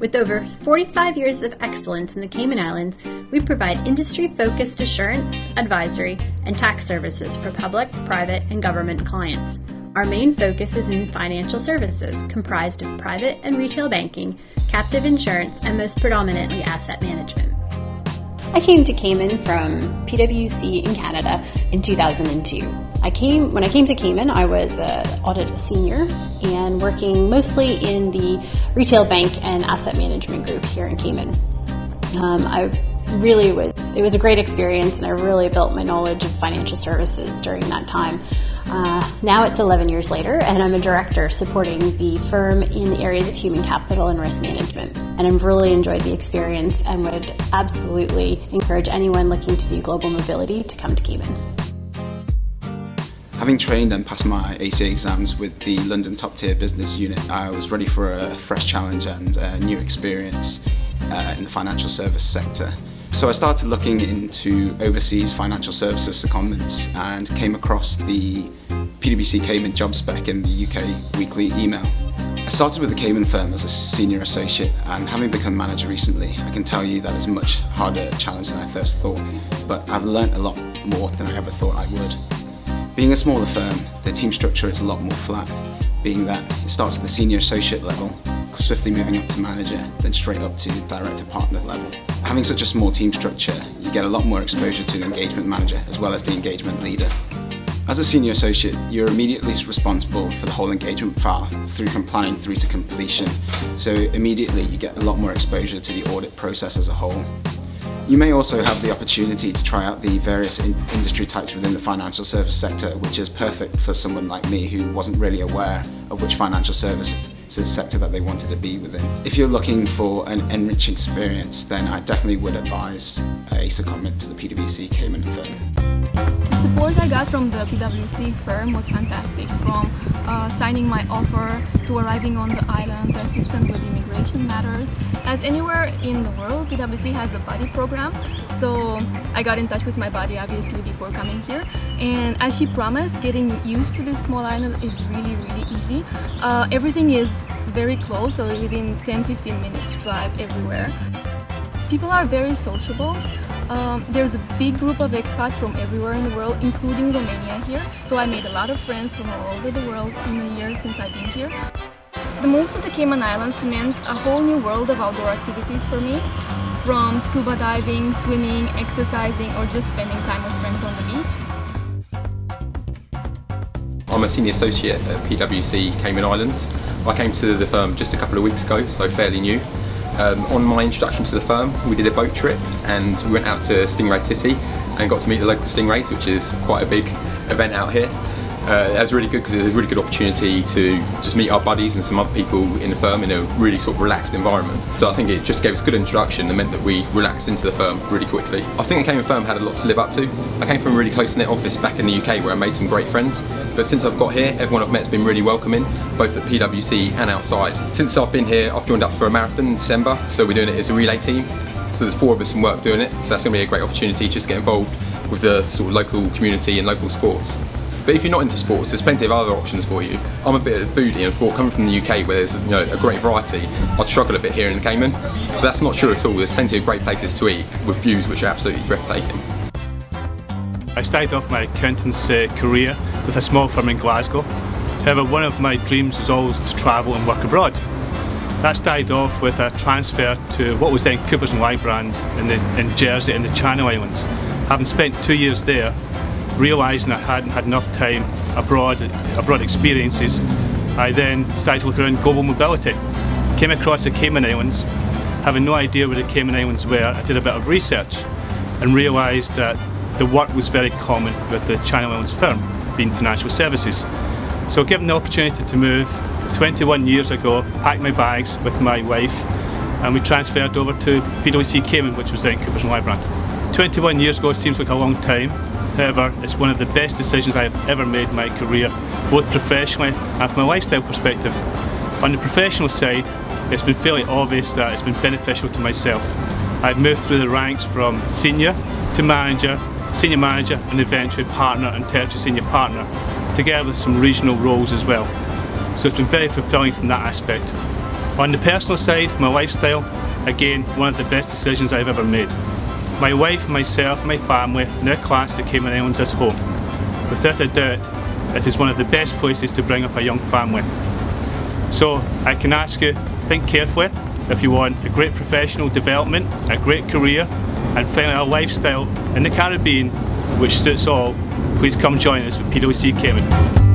With over 45 years of excellence in the Cayman Islands, we provide industry-focused assurance, advisory, and tax services for public, private, and government clients. Our main focus is in financial services, comprised of private and retail banking, captive insurance, and most predominantly asset management. I came to Cayman from PwC in Canada in 2002. When I came to Cayman, I was an audit senior and working mostly in the retail bank and asset management group here in Cayman. It was a great experience, and I really built my knowledge of financial services during that time. Now it's 11 years later, and I'm a director supporting the firm in the areas of human capital and risk management. And I've really enjoyed the experience and would absolutely encourage anyone looking to do global mobility to come to Cayman. Having trained and passed my ACA exams with the London top tier business unit, I was ready for a fresh challenge and a new experience in the financial service sector. So I started looking into overseas financial services secondments and came across the PwC Cayman job spec in the UK weekly email. I started with the Cayman firm as a senior associate, and having become manager recently, I can tell you that it's a much harder challenge than I first thought, but I've learnt a lot more than I ever thought I would. Being a smaller firm, the team structure is a lot more flat, being that it starts at the senior associate level, swiftly moving up to manager, then straight up to director partner level. Having such a small team structure, you get a lot more exposure to the engagement manager as well as the engagement leader. As a senior associate, you're immediately responsible for the whole engagement file, from planning through to completion, so immediately you get a lot more exposure to the audit process as a whole. You may also have the opportunity to try out the various industry types within the financial service sector, which is perfect for someone like me who wasn't really aware of which financial services sector that they wanted to be within. If you're looking for an enriching experience, then I definitely would advise a secondment to the PwC Cayman firm. The support I got from the PwC firm was fantastic, from signing my offer to arriving on the island, the assistance with immigration matters. As anywhere in the world, PwC has a buddy program, so I got in touch with my buddy obviously before coming here, and as she promised, getting used to this small island is really easy. Everything is very close, so within 10-15 minutes drive everywhere. People are very sociable. There's a big group of expats from everywhere in the world, including Romania here. So I made a lot of friends from all over the world in a year since I've been here. The move to the Cayman Islands meant a whole new world of outdoor activities for me, from scuba diving, swimming, exercising, or just spending time with friends on the beach. I'm a senior associate at PwC Cayman Islands. I came to the firm just a couple of weeks ago, so fairly new. On my introduction to the firm, we did a boat trip and we went out to Stingray City and got to meet the local stingrays, which is quite a big event out here. It was really good because it was a really good opportunity to just meet our buddies and some other people in the firm in a really sort of relaxed environment. So I think it just gave us a good introduction and meant that we relaxed into the firm really quickly. I think the Cayman firm had a lot to live up to. I came from a really close-knit office back in the UK where I made some great friends, but since I've got here, everyone I've met has been really welcoming, both at PwC and outside. Since I've been here, I've joined up for a marathon in December, so we're doing it as a relay team. So there's 4 of us in work doing it, so that's going to be a great opportunity just to get involved with the sort of local community and local sports. But if you're not into sports, there's plenty of other options for you. I'm a bit of a foodie, and thought coming from the UK where there's a great variety, I'd struggle a bit here in the Cayman. But that's not true at all. There's plenty of great places to eat with views which are absolutely breathtaking. I started off my accountant's career with a small firm in Glasgow. However, one of my dreams was always to travel and work abroad. That started off with a transfer to what was then Coopers & Lybrand in Jersey in the Channel Islands. Having spent 2 years there, realising I hadn't had enough time abroad experiences, I then started to look around global mobility. Came across the Cayman Islands, having no idea where the Cayman Islands were. I did a bit of research and realised that the work was very common with the Channel Islands firm, being financial services. So given the opportunity to move 21 years ago, packed my bags with my wife and we transferred over to PwC Cayman, which was then Coopers & Lybrand. 21 years ago seems like a long time. However, it's one of the best decisions I have ever made in my career, both professionally and from a lifestyle perspective. On the professional side, it's been fairly obvious that it's been beneficial to myself. I've moved through the ranks from senior to manager, senior manager and eventually partner and tertiary senior partner, together with some regional roles as well. So it's been very fulfilling from that aspect. On the personal side, my lifestyle, again, one of the best decisions I've ever made. My wife, myself and my family now class the Cayman Islands as home. Without a doubt, it is one of the best places to bring up a young family. So I can ask you, think carefully. If you want a great professional development, a great career, and finally a lifestyle in the Caribbean which suits all, please come join us with PwC Cayman.